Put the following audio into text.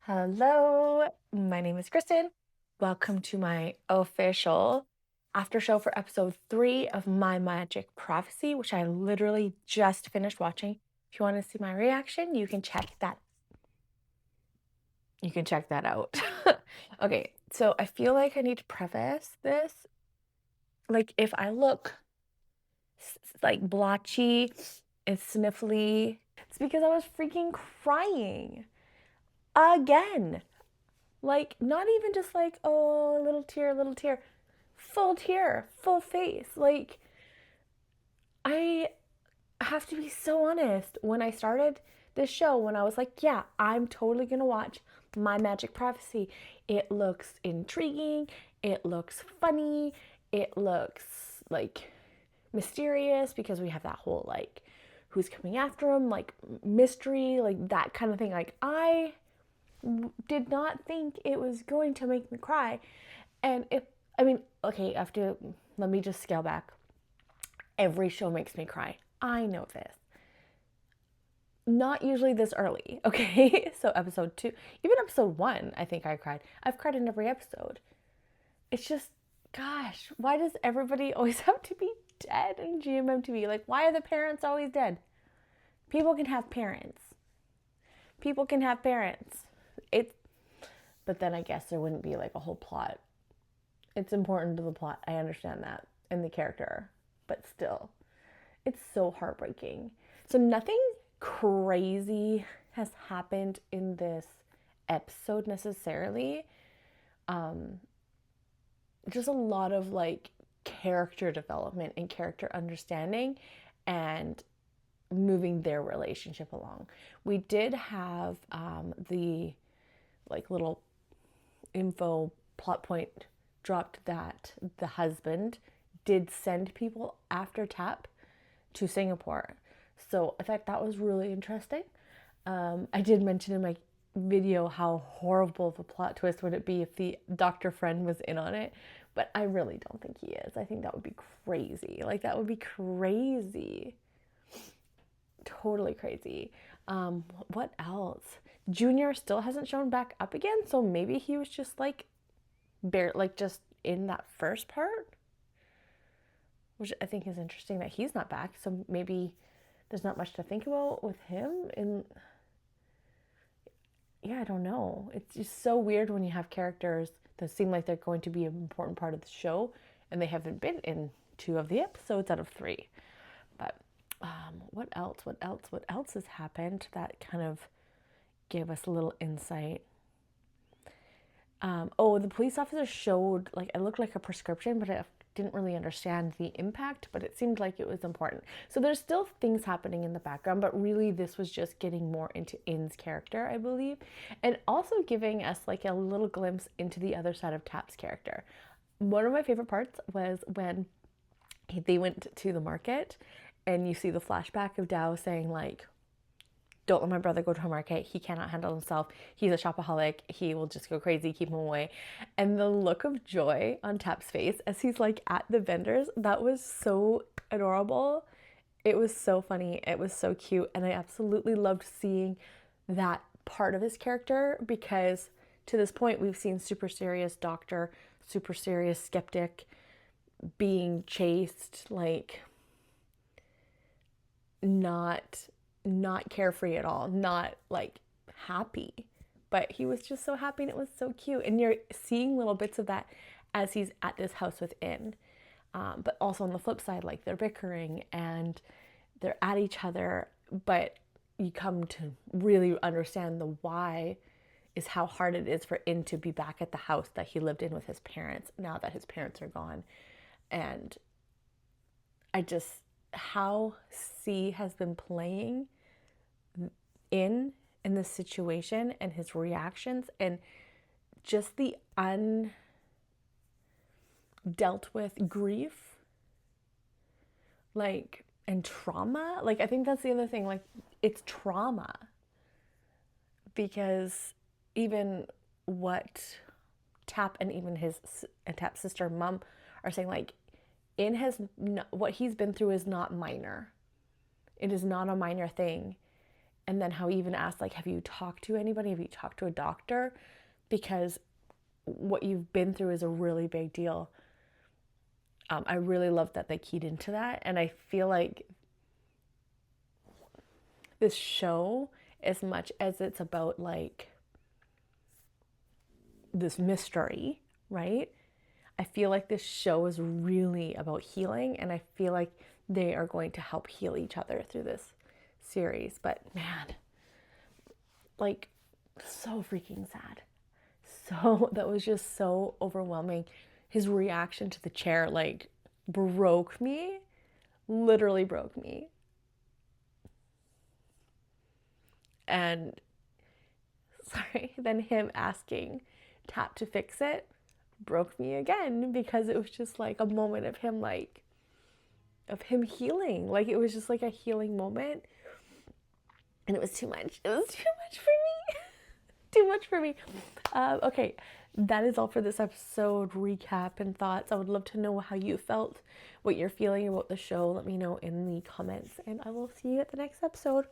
Hello, my name is Kristen. Welcome to my official after show for episode 3 of My Magic Prophecy, which I literally just finished watching. If you want to see my reaction, you can check that. Out. Okay, so I feel like I need to preface this. Like, if I look like blotchy and sniffly, it's because I was freaking crying again. Like, not even just like, oh, a little tear, full tear, full face. Like, I have to be so honest. When I started this show, when I was like, yeah, I'm totally gonna watch My Magic Prophecy, it looks intriguing, it looks funny, it looks like mysterious because we have that whole like who's coming after him, like mystery, like that kind of thing. Like, I did not think it was going to make me cry. And okay, let me just scale back. Every show makes me cry. I know this. Not usually this early, okay? So episode 2, even episode 1, I think I cried. I've cried in every episode. It's just, gosh, why does everybody always have to be dead in GMMTV? Like, why are the parents always dead? People can have parents. It's, but then I guess there wouldn't be like a whole plot. It's important to the plot. I understand that and the character, but still, it's so heartbreaking. So nothing crazy has happened in this episode necessarily. Just a lot of like character development and character understanding and moving their relationship along. We did have the like little info plot point dropped that the husband did send people after Tap to Singapore. So I thought that was really interesting. I did mention in my video how horrible of a plot twist would it be if the doctor friend was in on it, but I really don't think he is. I think that would be crazy. Like, that would be crazy. Totally crazy. What else? Junior still hasn't shown back up again, so maybe he was just like just in that first part, which I think is interesting that he's not back. So maybe there's not much to think about with him. And yeah, I don't know. It's just so weird when you have characters that seem like they're going to be an important part of the show and they haven't been in 2 of the episodes out of 3. But what else has happened that kind of gave us a little insight? The police officer showed, like, it looked like a prescription, but I didn't really understand the impact, but it seemed like it was important. So there's still things happening in the background, but really this was just getting more into In's character, I believe, and also giving us like a little glimpse into the other side of Tap's character. One of my favorite parts was when they went to the market and you see the flashback of Dao saying like, don't let my brother go to a market. He cannot handle himself. He's a shopaholic. He will just go crazy. Keep him away. And the look of joy on Tap's face as he's like at the vendors, that was so adorable. It was so funny. It was so cute. And I absolutely loved seeing that part of his character, because to this point we've seen super serious doctor, super serious skeptic being chased, like not carefree at all, not like happy, but he was just so happy and it was so cute. And you're seeing little bits of that as he's at this house within. But also on the flip side, like, they're bickering and they're at each other, but you come to really understand the why is how hard it is for In to be back at the house that he lived in with his parents now that his parents are gone. And how C has been playing in this situation and his reactions and just the undealt with grief, like, and trauma. Like, I think that's the other thing, like, it's trauma, because even what Tap and even his Tap's sister mom are saying, like, In has what he's been through is not minor. It is not a minor thing. And then how he even asked, like, have you talked to anybody? Have you talked to a doctor? Because what you've been through is a really big deal. I really love that they keyed into that. And I feel like this show, as much as it's about like this mystery, right? I feel like this show is really about healing, and I feel like they are going to help heal each other through this series. But man, like, so freaking sad. So that was just so overwhelming. His reaction to the chair, like, broke me, literally broke me. And sorry, then him asking Tap to fix it broke me again, because it was just like a moment of him, like, of him healing. Like, it was just like a healing moment. And it was too much. It was too much for me. Too much for me. Okay, that is all for this episode recap and thoughts. I would love to know how you felt, what you're feeling about the show. Let me know in the comments, and I will see you at the next episode.